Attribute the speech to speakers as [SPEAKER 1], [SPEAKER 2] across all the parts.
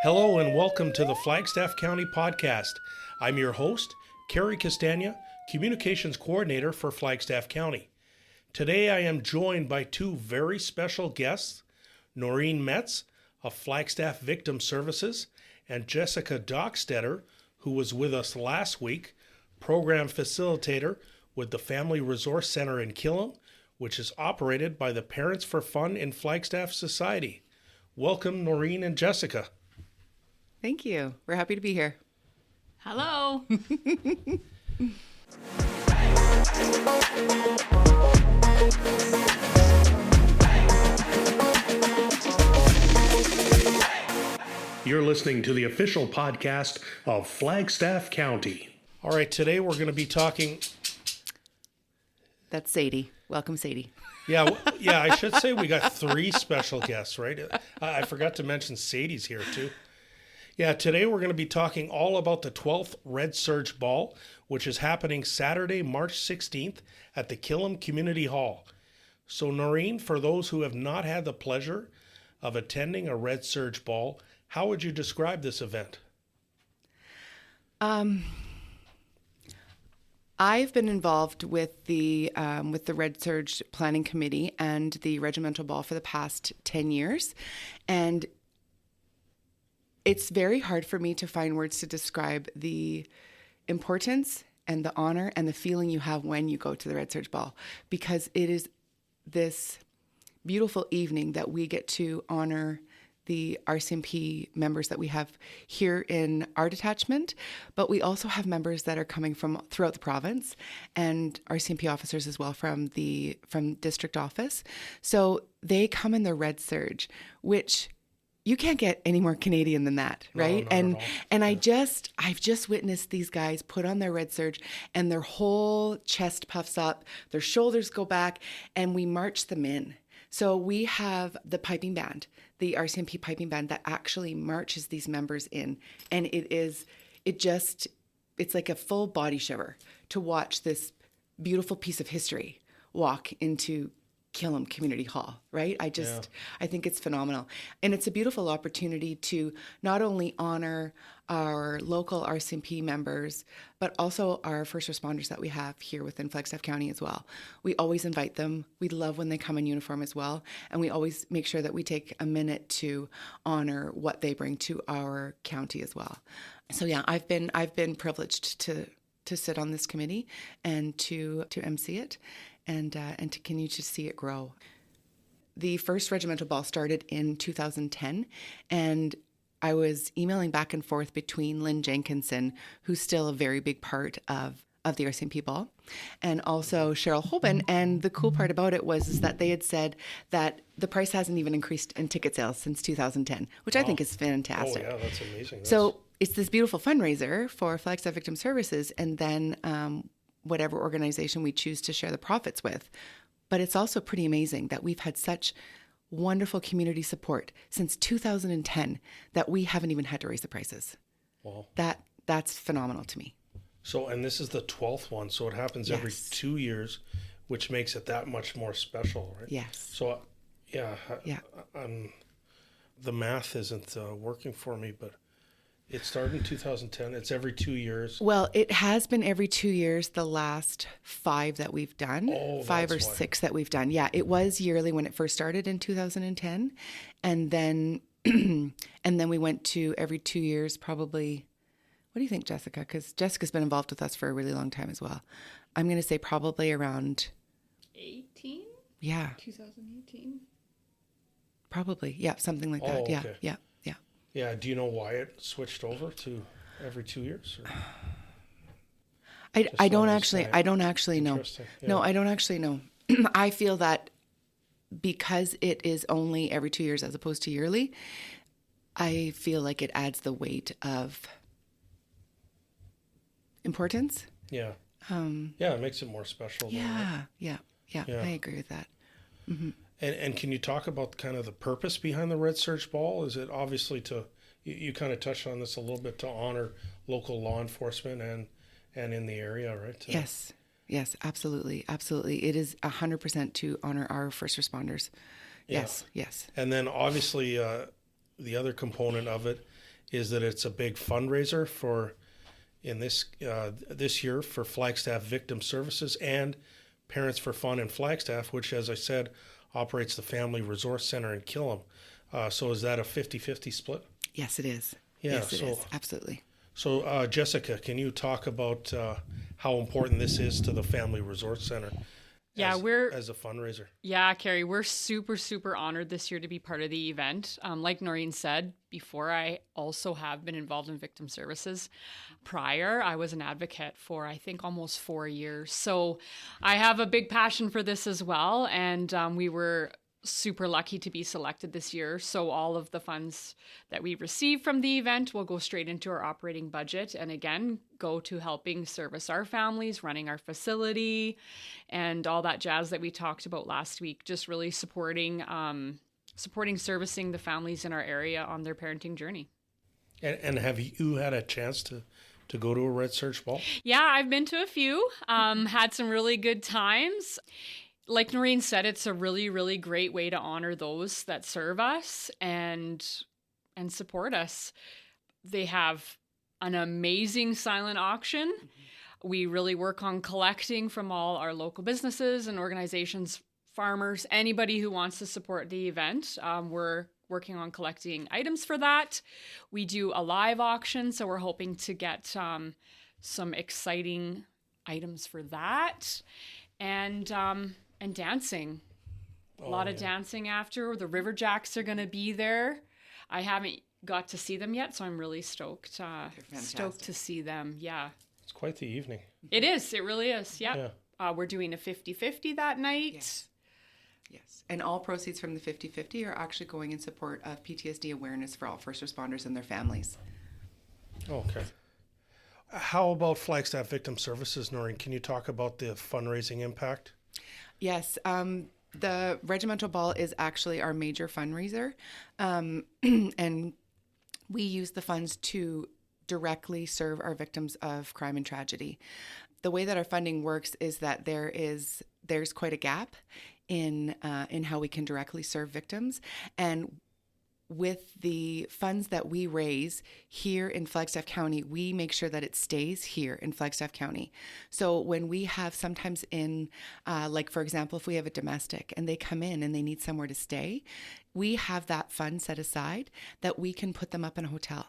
[SPEAKER 1] Hello and welcome to the Flagstaff County Podcast. I'm your host, Cary Castagna, Communications Coordinator for Flagstaff County. Today I am joined by two very special guests, Noreen Metz of Flagstaff Victim Services and Jessica Docksteader, who was with us last week, program facilitator with the Family Resource Center in Killam, which is operated by the Parents for Fun in Flagstaff Society. Welcome, Noreen and Jessica.
[SPEAKER 2] Thank you. We're happy to be here.
[SPEAKER 3] Hello.
[SPEAKER 1] You're listening to the official podcast of Flagstaff County. All right, today we're going to be talking...
[SPEAKER 2] That's Sadie. Welcome, Sadie.
[SPEAKER 1] Yeah, I should say we got three special guests, right? I forgot to mention Sadie's here too. Yeah, today we're going to be talking all about the 12th Red Serge Ball, which is happening Saturday, March 16th at the Killam Community Hall. So Noreen, for those who have not had the pleasure of attending a Red Serge Ball, how would you describe this event?
[SPEAKER 2] I've been involved with the Red Serge Planning Committee and the Regimental Ball for the past 10 years, and it's very hard for me to find words to describe the importance and the honor and the feeling you have when you go to the Red Serge Ball, because it is this beautiful evening that we get to honor the RCMP members that we have here in our detachment, but we also have members that are coming from throughout the province and RCMP officers as well from district office. So they come in the Red Serge, which you can't get any more Canadian than that, right?
[SPEAKER 1] No,
[SPEAKER 2] and I've just witnessed these guys put on their Red Serge and their whole chest puffs up, their shoulders go back, and we march them in. So we have the piping band, the RCMP piping band that actually marches these members in. And it's like a full body shiver to watch this beautiful piece of history walk into Killam Community Hall, right? I think it's phenomenal. And it's a beautiful opportunity to not only honor our local RCMP members, but also our first responders that we have here within Flagstaff County as well. We always invite them. We love when they come in uniform as well. And we always make sure that we take a minute to honor what they bring to our county as well. So yeah, I've been privileged to sit on this committee and to MC it. And to continue to see it grow. The first regimental ball started in 2010, and I was emailing back and forth between Lynn Jenkinson, who's still a very big part of the RCMP ball, and also Cheryl Hoban. And the cool part about it was that they had said that the price hasn't even increased in ticket sales since 2010, which I think is fantastic.
[SPEAKER 1] Oh, yeah, that's amazing.
[SPEAKER 2] So it's this beautiful fundraiser for Flagstaff Victim Services, and then whatever organization we choose to share the profits with. But it's also pretty amazing that we've had such wonderful community support since 2010 that we haven't even had to raise the prices.
[SPEAKER 1] Wow.
[SPEAKER 2] That's phenomenal to me.
[SPEAKER 1] So, and this is the 12th one, so it happens every 2 years, which makes it that much more special, right?
[SPEAKER 2] Yes.
[SPEAKER 1] So, yeah. The math isn't working for me, but it started in 2010. It's every 2 years.
[SPEAKER 2] Well, it has been every 2 years the last 5 that we've done. Five or six that we've done. Yeah, it was yearly when it first started in 2010. And then we went to every 2 years probably. What do you think, Jessica? Because Jessica's been involved with us for a really long time as well. I'm going to say probably around
[SPEAKER 3] 18?
[SPEAKER 2] Yeah.
[SPEAKER 3] 2018.
[SPEAKER 2] Probably. Yeah, something like that.
[SPEAKER 1] Okay.
[SPEAKER 2] Yeah.
[SPEAKER 1] Yeah, do you know why it switched over to every 2 years? Or?
[SPEAKER 2] I don't actually know.
[SPEAKER 1] Yeah.
[SPEAKER 2] No, I don't actually know. I feel that because it is only every 2 years as opposed to yearly, I feel like it adds the weight of importance.
[SPEAKER 1] Yeah. It makes it more special.
[SPEAKER 2] Yeah. I agree with that. Mm-hmm.
[SPEAKER 1] And can you talk about kind of the purpose behind the Red Serge Ball? Is it obviously you kind of touched on this a little bit, to honor local law enforcement and in the area, right?
[SPEAKER 2] Yes, absolutely. It is 100% to honor our first responders.
[SPEAKER 1] Yeah.
[SPEAKER 2] Yes.
[SPEAKER 1] And then obviously the other component of it is that it's a big fundraiser for in this year for Flagstaff Victim Services and Parents for Fun in Flagstaff, which, as I said, operates the Family Resource Center in Killam. So is that a 50-50 split?
[SPEAKER 2] Yes, it is.
[SPEAKER 1] Yeah,
[SPEAKER 2] yes, it is. Absolutely.
[SPEAKER 1] So, Jessica, can you talk about how important this is to the Family Resource Center?
[SPEAKER 3] Yeah,
[SPEAKER 1] as a fundraiser.
[SPEAKER 3] Yeah, Cary, we're super, super honored this year to be part of the event. Like Noreen said before, I also have been involved in victim services. Prior, I was an advocate for, I think, almost 4 years. So I have a big passion for this as well. And we were super lucky to be selected this year. So all of the funds that we receive from the event will go straight into our operating budget and again go to helping service our families, running our facility, and all that jazz that we talked about last week. Just really supporting servicing the families in our area on their parenting journey.
[SPEAKER 1] And have you had a chance to go to a Red Serge Ball?
[SPEAKER 3] Yeah, I've been to a few, had some really good times. Like Noreen said, it's a really, really great way to honor those that serve us and support us. They have an amazing silent auction. Mm-hmm. We really work on collecting from all our local businesses and organizations, farmers, anybody who wants to support the event. We're working on collecting items for that. We do a live auction, so we're hoping to get some exciting items for that. And dancing. A lot of dancing after. The River Jacks are going to be there. I haven't got to see them yet, so I'm really stoked to see them. Yeah.
[SPEAKER 1] It's quite the evening.
[SPEAKER 3] It is. It really is. Yeah. We're doing a 50-50 that night.
[SPEAKER 2] Yes. And all proceeds from the 50-50 are actually going in support of PTSD awareness for all first responders and their families.
[SPEAKER 1] Okay. How about Flagstaff Victim Services, Noreen? Can you talk about the fundraising impact?
[SPEAKER 2] Yes, the Regimental Ball is actually our major fundraiser, and we use the funds to directly serve our victims of crime and tragedy. The way that our funding works is that there's quite a gap in how we can directly serve victims, and with the funds that we raise here in Flagstaff County, we make sure that it stays here in Flagstaff County. So when we have sometimes like for example, if we have a domestic and they come in and they need somewhere to stay, we have that fund set aside that we can put them up in a hotel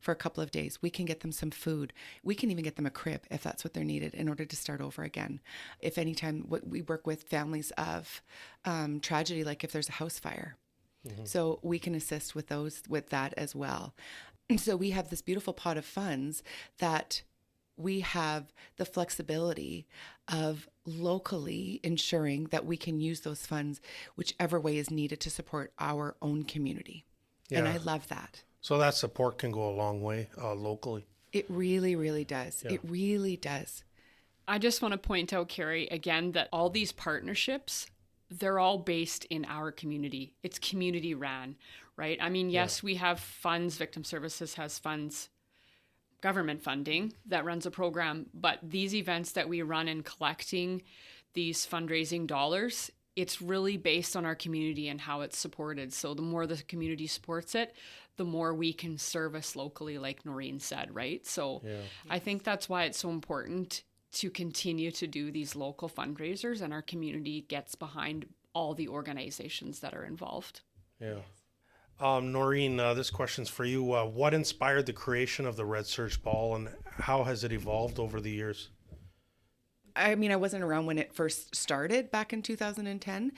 [SPEAKER 2] for a couple of days. We can get them some food. We can even get them a crib if that's what they're needed in order to start over again. If anytime we work with families of tragedy, like if there's a house fire. Mm-hmm. So we can assist with that as well. So we have this beautiful pot of funds that we have the flexibility of locally ensuring that we can use those funds whichever way is needed to support our own community. Yeah. And I love that.
[SPEAKER 1] So that support can go a long way locally.
[SPEAKER 2] It really, really does. Yeah. It really does.
[SPEAKER 3] I just want to point out, Cary, again, that all these partnerships, they're all based in our community. It's community ran, right? I mean, yes, we have funds. Victim Services has funds, government funding that runs a program. But these events that we run in collecting these fundraising dollars, it's really based on our community and how it's supported. So the more the community supports it, the more we can service locally, like Noreen said, right? So I think that's why it's so important to continue to do these local fundraisers, and our community gets behind all the organizations that are involved.
[SPEAKER 1] Yeah. Noreen, this question's for you. What inspired the creation of the Red Serge Ball, and how has it evolved over the years?
[SPEAKER 2] I mean, I wasn't around when it first started back in 2010,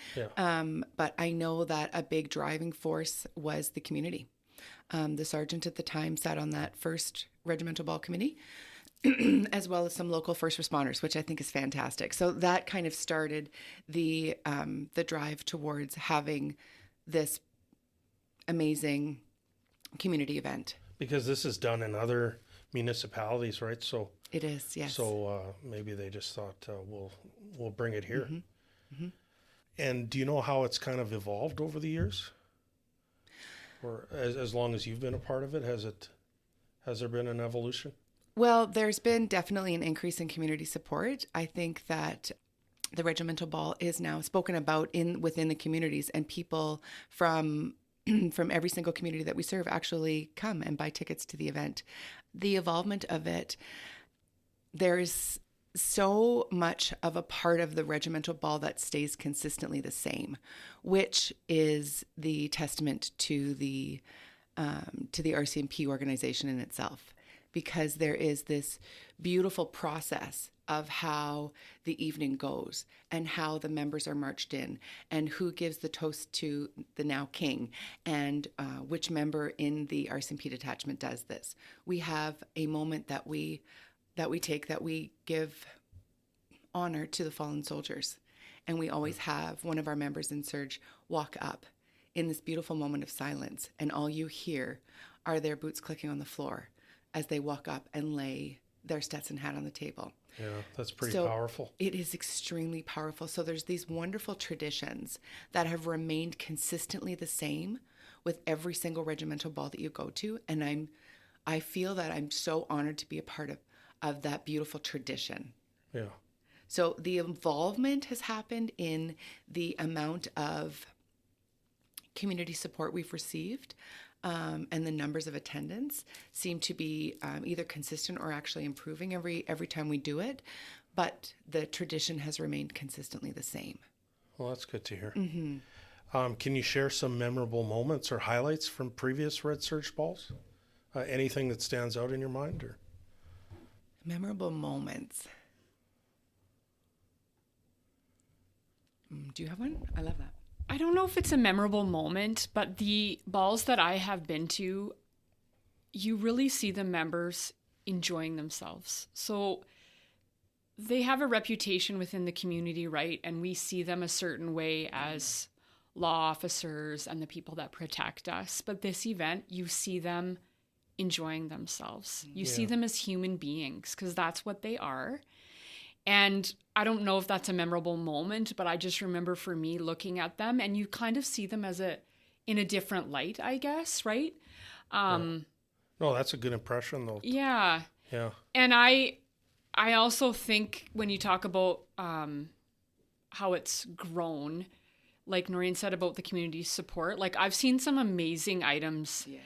[SPEAKER 2] but I know that a big driving force was the community. The sergeant at the time sat on that first Regimental Ball committee, as well as some local first responders, which I think is fantastic. So that kind of started the drive towards having this amazing community event.
[SPEAKER 1] Because this is done in other municipalities, right? So
[SPEAKER 2] it is, yes.
[SPEAKER 1] So maybe they just thought we'll bring it here.
[SPEAKER 2] Mm-hmm. Mm-hmm.
[SPEAKER 1] And do you know how it's kind of evolved over the years? Or as long as you've been a part of it, has there been an evolution?
[SPEAKER 2] Well, there's been definitely an increase in community support. I think that the Regimental Ball is now spoken about within the communities, and people from from every single community that we serve actually come and buy tickets to the event. The involvement of it, there's so much of a part of the regimental ball that stays consistently the same, which is the testament to the RCMP organization in itself, because there is this beautiful process of how the evening goes and how the members are marched in and who gives the toast to the now king and which member in the RCMP detachment does this. We have a moment that we give honor to the fallen soldiers, and we always have one of our members in Surge walk up in this beautiful moment of silence, and all you hear are their boots clicking on the floor as they walk up and lay their Stetson hat on the table.
[SPEAKER 1] Yeah, that's pretty powerful.
[SPEAKER 2] It is extremely powerful. So there's these wonderful traditions that have remained consistently the same with every single regimental ball that you go to, and I feel that I'm so honored to be a part of that beautiful tradition.
[SPEAKER 1] Yeah.
[SPEAKER 2] So the involvement has happened in the amount of community support we've received, and the numbers of attendance seem to be either consistent or actually improving every time we do it. But the tradition has remained consistently the same.
[SPEAKER 1] Well, that's good to hear. Mm-hmm. Can you share some memorable moments or highlights from previous Red Serge balls? Anything that stands out in your mind? Or
[SPEAKER 2] memorable moments. Do you have one? I love that.
[SPEAKER 3] I don't know if it's a memorable moment, but the balls that I have been to, you really see the members enjoying themselves. So they have a reputation within the community, right? And we see them a certain way as law officers and the people that protect us. But this event, you see them enjoying themselves. You see them as human beings, because that's what they are. And I don't know if that's a memorable moment, but I just remember for me looking at them, and you kind of see them as in a different light, I guess, right?
[SPEAKER 1] No, that's a good impression, though.
[SPEAKER 3] Yeah.
[SPEAKER 1] Yeah.
[SPEAKER 3] And I also think when you talk about how it's grown, like Noreen said about the community support, like I've seen some amazing items. Yes.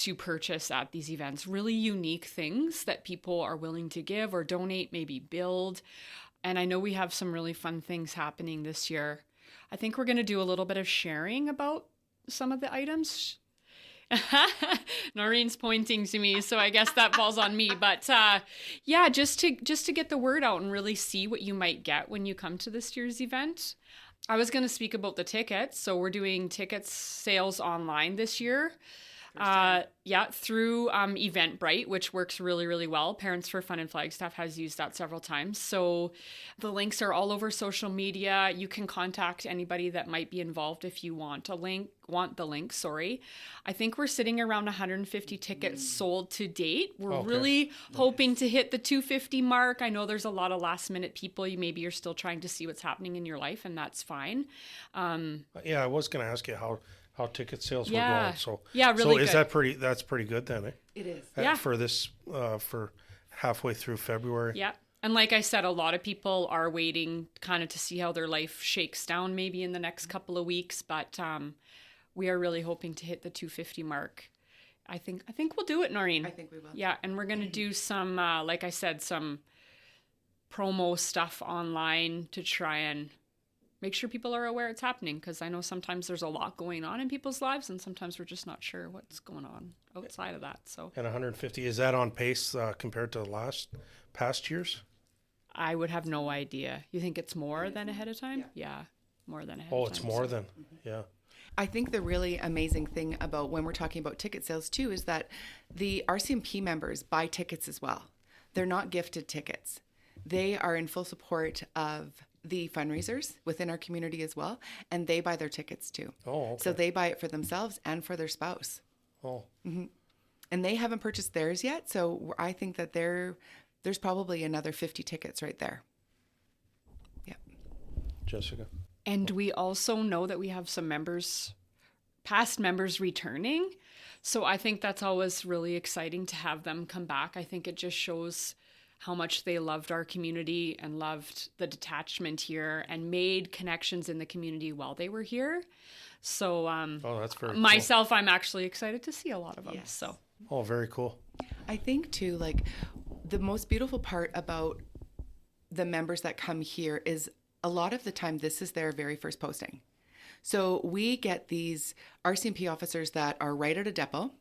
[SPEAKER 3] To purchase at these events, really unique things that people are willing to give or donate, maybe build. And I know we have some really fun things happening this year. I think we're going to do a little bit of sharing about some of the items. Noreen's pointing to me, so I guess that falls on me. But yeah, just to get the word out and really see what you might get when you come to this year's event. I was going to speak about the tickets. So we're doing tickets sales online this year. Through Eventbrite, which works really, really well. Parents for Fun in Flagstaff has used that several times. So the links are all over social media. You can contact anybody that might be involved if you want the link. I think we're sitting around 150 tickets sold to date. We're really hoping to hit the 250 mark. I know there's a lot of last minute people. Maybe you're still trying to see what's happening in your life, and that's fine.
[SPEAKER 1] I was going to ask you how ticket sales were going. So
[SPEAKER 3] really
[SPEAKER 1] is
[SPEAKER 3] good.
[SPEAKER 1] That's pretty good then, eh?
[SPEAKER 2] It is.
[SPEAKER 1] For this, for halfway through February.
[SPEAKER 3] Yeah. And like I said, a lot of people are waiting kind of to see how their life shakes down maybe in the next couple of weeks. But we are really hoping to hit the 250 mark. I think we'll do it, Noreen.
[SPEAKER 2] I think we will.
[SPEAKER 3] Yeah. And we're going to do some, like I said, some promo stuff online to try and make sure people are aware it's happening, because I know sometimes there's a lot going on in people's lives, and sometimes we're just not sure what's going on outside of that. So, and
[SPEAKER 1] 150, is that on pace compared to past years?
[SPEAKER 3] I would have no idea. You think it's more than ahead of time? Yeah, more than ahead of time.
[SPEAKER 1] Oh, it's more than, yeah.
[SPEAKER 2] I think the really amazing thing about when we're talking about ticket sales too is that the RCMP members buy tickets as well. They're not gifted tickets. They are in full support of the fundraisers within our community as well, and they buy their tickets too.
[SPEAKER 1] Oh, okay.
[SPEAKER 2] So they buy it for themselves and for their spouse.
[SPEAKER 1] Oh.
[SPEAKER 2] Mm-hmm. And they haven't purchased theirs yet, so I think that there's probably another 50 tickets right there. Yeah.
[SPEAKER 1] Jessica?
[SPEAKER 3] And we also know that we have some past members returning. So I think that's always really exciting to have them come back. I think it just shows how much they loved our community and loved the detachment here and made connections in the community while they were here. So
[SPEAKER 1] that's very
[SPEAKER 3] myself, cool. I'm actually excited to see a lot of them.
[SPEAKER 2] Yes.
[SPEAKER 3] So.
[SPEAKER 1] Oh, very cool.
[SPEAKER 2] I think too, like the most beautiful part about the members that come here is a lot of the time this is their very first posting. So we get these RCMP officers that are right at a depot,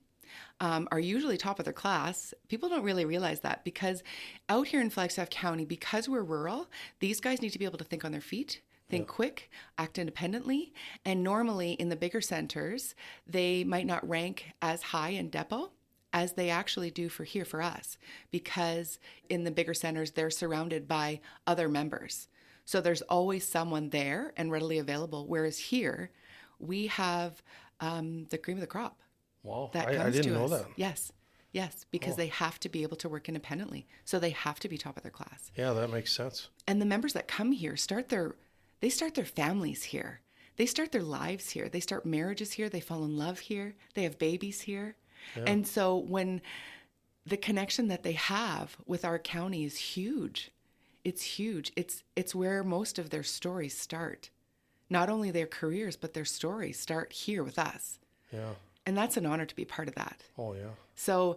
[SPEAKER 2] are usually top of their class. People don't really realize that because out here in Flagstaff County, because we're rural, these guys need to be able to think on their feet, think quick, act independently. And normally in the bigger centers, they might not rank as high in depot as they actually do for here for us, because in the bigger centers, they're surrounded by other members. So there's always someone there and readily available. Whereas here, we have the cream of the crop.
[SPEAKER 1] Wow,
[SPEAKER 2] that
[SPEAKER 1] I didn't know that.
[SPEAKER 2] Yes, because they have to be able to work independently. So they have to be top of their class.
[SPEAKER 1] Yeah, that makes sense.
[SPEAKER 2] And the members that come here start their families here. They start their lives here. They start marriages here. They fall in love here. They have babies here. Yeah. And so when the connection that they have with our county is huge, it's huge. It's where most of their stories start. Not only their careers, but their stories start here with us.
[SPEAKER 1] Yeah.
[SPEAKER 2] And that's an honor to be part of that.
[SPEAKER 1] Oh, yeah.
[SPEAKER 2] So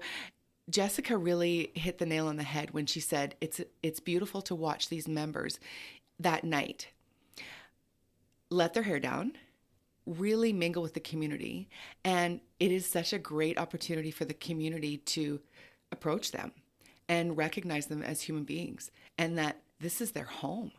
[SPEAKER 2] Jessica really hit the nail on the head when she said it's beautiful to watch these members that night let their hair down, really mingle with the community. And it is such a great opportunity for the community to approach them and recognize them as human beings, and that this is their home.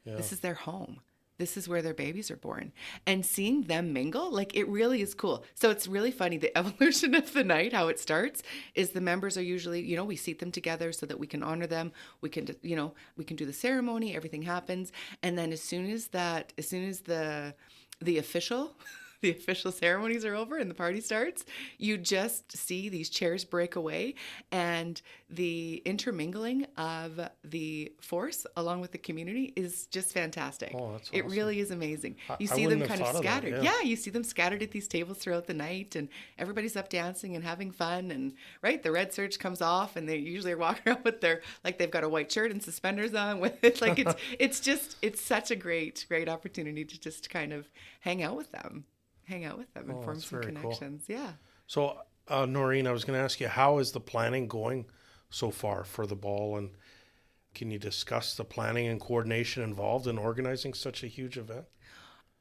[SPEAKER 2] Yeah. This is their home. This is where their babies are born. And seeing them mingle, like, it really is cool. So it's really funny. The evolution of the night, how it starts, is the members are usually, we seat them together so that we can honor them. We can, we can do the ceremony. Everything happens. And then as soon as the official ceremonies are over and the party starts, you just see these chairs break away, and the intermingling of the force along with the community is just fantastic.
[SPEAKER 1] Oh, that's awesome.
[SPEAKER 2] It really is amazing. You see them kind of scattered.
[SPEAKER 1] That, yeah,
[SPEAKER 2] you see them scattered at these tables throughout the night, and everybody's up dancing and having fun. And the Red Serge comes off, and they usually are walking around with their, like, they've got a white shirt and suspenders on with it. Like, it's such a great opportunity to just kind of hang out with them and form some connections. Cool. Yeah.
[SPEAKER 1] So, Noreen, I was going to ask you, how is the planning going so far for the ball? And can you discuss the planning and coordination involved in organizing such a huge event?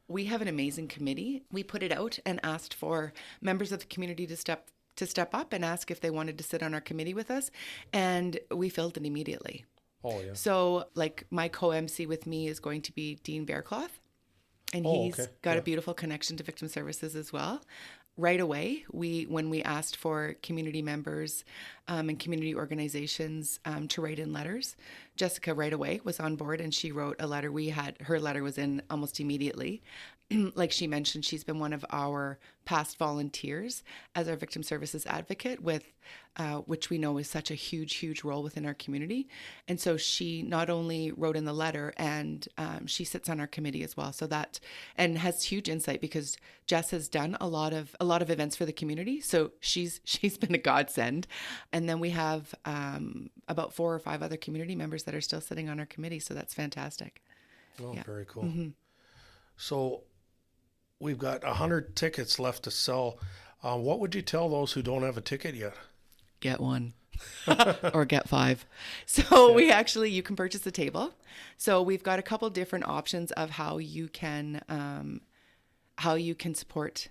[SPEAKER 2] We have an amazing committee. We put it out and asked for members of the community to step up and ask if they wanted to sit on our committee with us. And we filled it immediately.
[SPEAKER 1] Oh, yeah.
[SPEAKER 2] So, like, my co-MC with me is going to be Dean Bearcloth. And he's got a beautiful connection to Victim Services as well. Right away, when we asked for community members and community organizations to write in letters, Jessica right away was on board, and she wrote a letter. Her letter was in almost immediately. Like she mentioned, she's been one of our past volunteers as our Victim Services advocate, which we know is such a huge role within our community. And so she not only wrote in the letter, and she sits on our committee as well. So that, and has huge insight, because Jess has done a lot of events for the community. So she's been a godsend. And then we have about 4 or 5 other community members that are still sitting on our committee. So that's fantastic.
[SPEAKER 1] Oh, yeah. Very cool.
[SPEAKER 2] Mm-hmm.
[SPEAKER 1] So we've got 100 tickets left to sell. What would you tell those who don't have a ticket yet?
[SPEAKER 2] Get one. Or get 5. So you can purchase a table. So we've got a couple different options of how you can support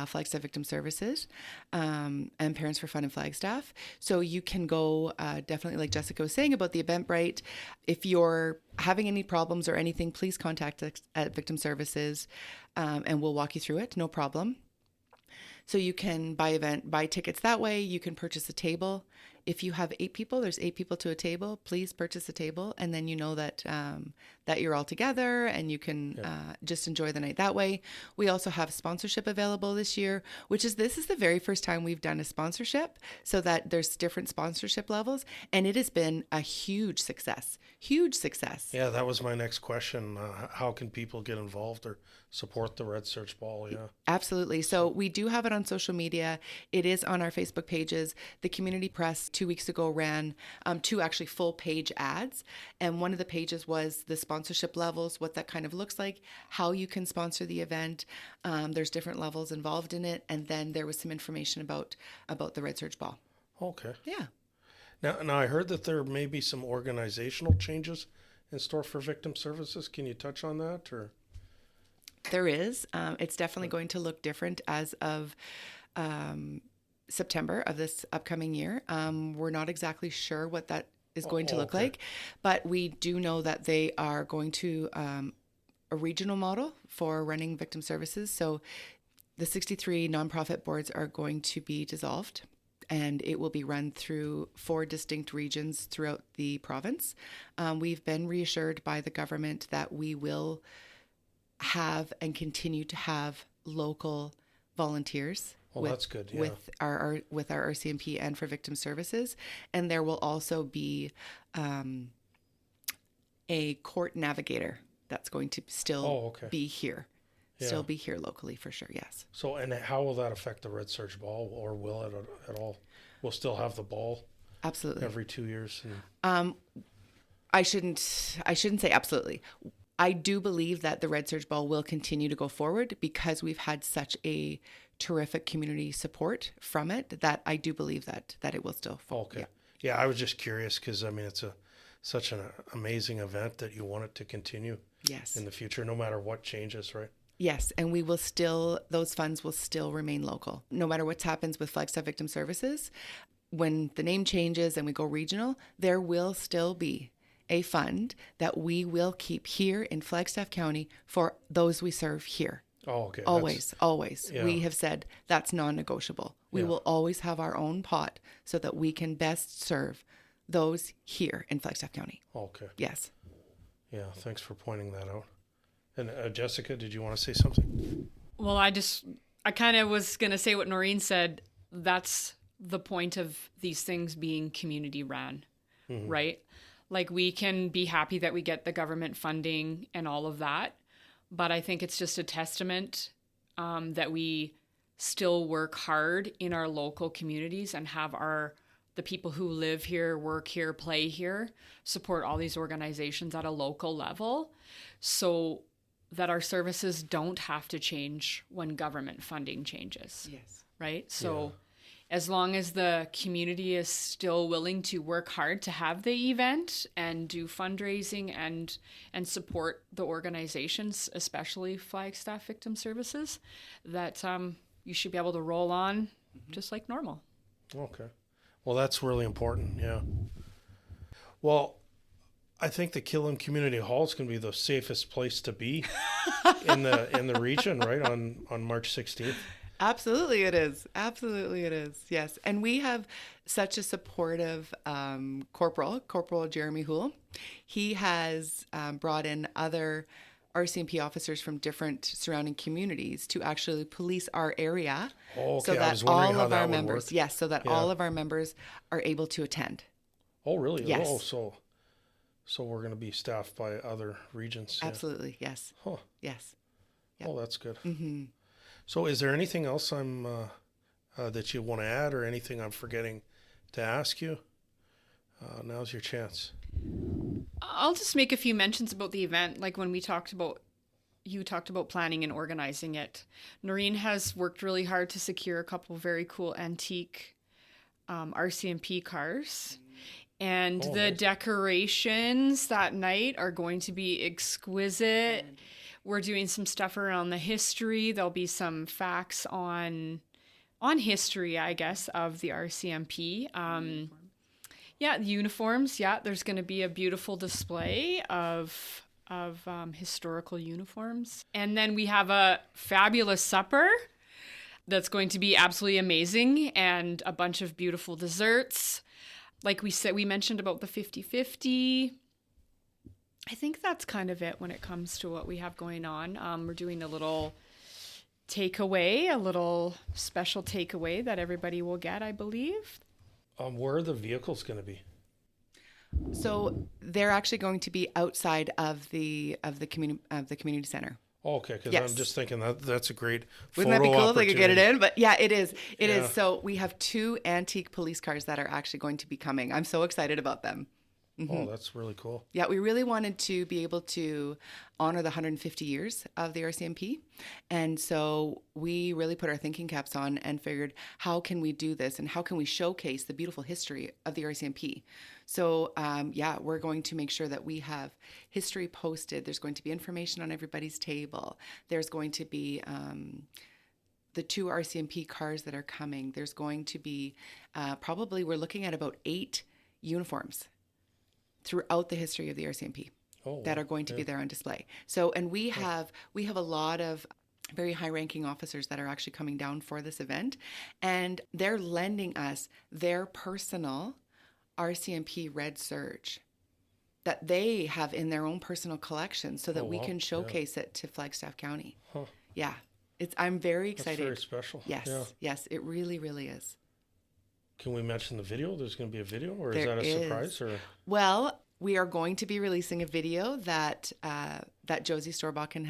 [SPEAKER 2] Flagstaff Victim Services and Parents for Fun in Flagstaff. So you can go, definitely, like Jessica was saying about the Eventbrite. If you're having any problems or anything, please contact us at Victim Services, and we'll walk you through it. No problem. So you can buy tickets that way. You can purchase a table. If you have 8 people, there's 8 people to a table. Please purchase a table, and then you know that that you're all together, and you can just enjoy the night that way. We also have sponsorship available this year, this is the very first time we've done a sponsorship, so that there's different sponsorship levels, and it has been a huge success. Huge success.
[SPEAKER 1] Yeah, that was my next question. How can people get involved or support the Red Serge Ball? Yeah,
[SPEAKER 2] absolutely. So we do have it on social media. It is on our Facebook pages. The community press 2 weeks ago ran two actually full page ads. And one of the pages was the sponsorship levels, what that kind of looks like, how you can sponsor the event. There's different levels involved in it. And then there was some information about the Red Serge Ball.
[SPEAKER 1] Okay.
[SPEAKER 2] Yeah.
[SPEAKER 1] Now I heard that there may be some organizational changes in store for victim services. Can you touch on that, or?
[SPEAKER 2] There is. It's definitely going to look different as of September of this upcoming year. We're not exactly sure what that is going to look like, but we do know that they are going to a regional model for running victim services. So the 63 nonprofit boards are going to be dissolved, and it will be run through 4 distinct regions throughout the province. We've been reassured by the government that we will have and continue to have local volunteers.
[SPEAKER 1] Well, that's good. Yeah.
[SPEAKER 2] With our RCMP and for victim services, and there will also be a court navigator that's going to still be here, still be here locally for sure. Yes. So,
[SPEAKER 1] and how will that affect the Red Serge Ball, or will it at all? We'll still have the ball.
[SPEAKER 2] Absolutely.
[SPEAKER 1] Every 2 years.
[SPEAKER 2] I shouldn't say absolutely. I do believe that the Red Serge Ball will continue to go forward because we've had such a terrific community support from it that I do believe that it will still fall.
[SPEAKER 1] Okay. Yeah, I was just curious because, I mean, it's such an amazing event that you want it to continue in the future, no matter what changes, right?
[SPEAKER 2] Yes, and those funds will still remain local. No matter what happens with Flagstaff Victim Services, when the name changes and we go regional, there will still be a fund that we will keep here in Flagstaff County for those we serve here.
[SPEAKER 1] Oh, okay.
[SPEAKER 2] Always. Yeah. We have said that's non-negotiable. We will always have our own pot so that we can best serve those here in Flagstaff County.
[SPEAKER 1] Okay.
[SPEAKER 2] Yes.
[SPEAKER 1] Yeah, thanks for pointing that out. And Jessica, did you want to say something?
[SPEAKER 3] Well, I kind of was going to say what Noreen said. That's the point of these things being community ran, right? Like, we can be happy that we get the government funding and all of that, but I think it's just a testament that we still work hard in our local communities and have the people who live here, work here, play here, support all these organizations at a local level so that our services don't have to change when government funding changes.
[SPEAKER 2] Yes.
[SPEAKER 3] Right? So as long as the community is still willing to work hard to have the event and do fundraising and support the organizations, especially Flagstaff Victim Services, that you should be able to roll on just like normal.
[SPEAKER 1] Okay. Well, that's really important. Yeah. Well, I think the Killam Community Hall is going to be the safest place to be in the region, right, on March 16th.
[SPEAKER 2] Absolutely it is. Yes. And we have such a supportive Corporal Jeremy Houle. He has brought in other RCMP officers from different surrounding communities to actually police our area.
[SPEAKER 1] Oh, okay.
[SPEAKER 2] So that
[SPEAKER 1] I was wondering
[SPEAKER 2] all
[SPEAKER 1] how
[SPEAKER 2] of
[SPEAKER 1] that
[SPEAKER 2] our
[SPEAKER 1] would
[SPEAKER 2] members,
[SPEAKER 1] work.
[SPEAKER 2] yes, so that all of our members are able to attend.
[SPEAKER 1] Oh, really?
[SPEAKER 2] Yes.
[SPEAKER 1] Oh, so we're going to be staffed by other regions. Yeah.
[SPEAKER 2] Absolutely. Yes.
[SPEAKER 1] Huh.
[SPEAKER 2] Yes. Yep.
[SPEAKER 1] Oh, that's good. So is there anything else that you want to add, or anything I'm forgetting to ask you? Now's your chance.
[SPEAKER 3] I'll just make a few mentions about the event. Like when you talked about planning and organizing it. Noreen has worked really hard to secure a couple of very cool antique RCMP cars. And the decorations that night are going to be exquisite. We're doing some stuff around the history. There'll be some facts on history, I guess, of the RCMP. The uniforms. Yeah, there's going to be a beautiful display of historical uniforms. And then we have a fabulous supper that's going to be absolutely amazing, and a bunch of beautiful desserts. Like we said, we mentioned about the 50-50. I think that's kind of it when it comes to what we have going on. We're doing a little takeaway, a little special takeaway that everybody will get, I believe.
[SPEAKER 1] Where are the vehicles going to be?
[SPEAKER 2] So they're actually going to be outside of the community center.
[SPEAKER 1] Okay, because
[SPEAKER 2] Yes.
[SPEAKER 1] I'm just thinking that's a great
[SPEAKER 2] Wouldn't that be
[SPEAKER 1] photo
[SPEAKER 2] cool if they could get it
[SPEAKER 1] opportunity.
[SPEAKER 2] in? But yeah, it is. It
[SPEAKER 1] Yeah.
[SPEAKER 2] is. So we have 2 antique police cars that are actually going to be coming. I'm so excited about them.
[SPEAKER 1] Oh, that's really cool.
[SPEAKER 2] Yeah, we really wanted to be able to honor the 150 years of the RCMP. And so we really put our thinking caps on and figured, how can we do this and how can we showcase the beautiful history of the RCMP? So, yeah, we're going to make sure that we have history posted. There's going to be information on everybody's table. There's going to be the 2 RCMP cars that are coming. There's going to be probably, we're looking at about 8 uniforms throughout the history of the RCMP that are going to be there on display. So, and we have a lot of very high-ranking officers that are actually coming down for this event, and they're lending us their personal RCMP Red Serge that they have in their own personal collection, so that we can showcase it to Flagstaff County.
[SPEAKER 1] Huh.
[SPEAKER 2] Yeah, I'm very
[SPEAKER 1] That's
[SPEAKER 2] excited.
[SPEAKER 1] very special.
[SPEAKER 2] Yes,
[SPEAKER 1] Yeah.
[SPEAKER 2] yes, it really, really is.
[SPEAKER 1] Can we mention the video? There's going to be a video, or is
[SPEAKER 2] There
[SPEAKER 1] that a
[SPEAKER 2] is.
[SPEAKER 1] surprise? Or
[SPEAKER 2] Well, we are going to be releasing a video that that Josie Storbakken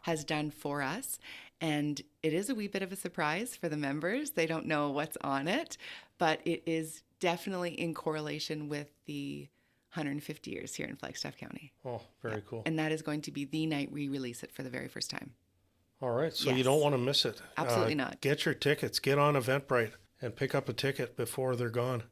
[SPEAKER 2] has done for us, and it is a wee bit of a surprise for the members. They don't know what's on it, but it is definitely in correlation with the 150 years here in Flagstaff County.
[SPEAKER 1] Oh, very cool.
[SPEAKER 2] And that is going to be the night we release it for the very first time.
[SPEAKER 1] All right, so you
[SPEAKER 2] Yes.
[SPEAKER 1] don't want to miss it.
[SPEAKER 2] Absolutely not.
[SPEAKER 1] Get your tickets. Get on Eventbrite and pick up a ticket before they're gone.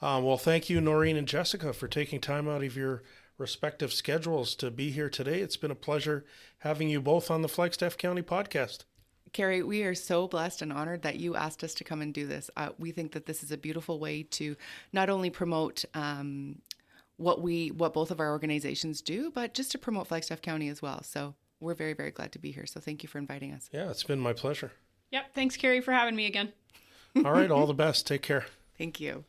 [SPEAKER 1] Well, thank you, Noreen and Jessica, for taking time out of your respective schedules to be here today. It's been a pleasure having you both on the Flagstaff County podcast.
[SPEAKER 2] Cary, we are so blessed and honored that you asked us to come and do this. We think that this is a beautiful way to not only promote what both of our organizations do, but just to promote Flagstaff County as well. So we're very, very glad to be here. So thank you for inviting us.
[SPEAKER 1] Yeah, it's been my pleasure.
[SPEAKER 3] Yep. Thanks, Cary, for having me again.
[SPEAKER 1] All right, all the best. Take care.
[SPEAKER 2] Thank you.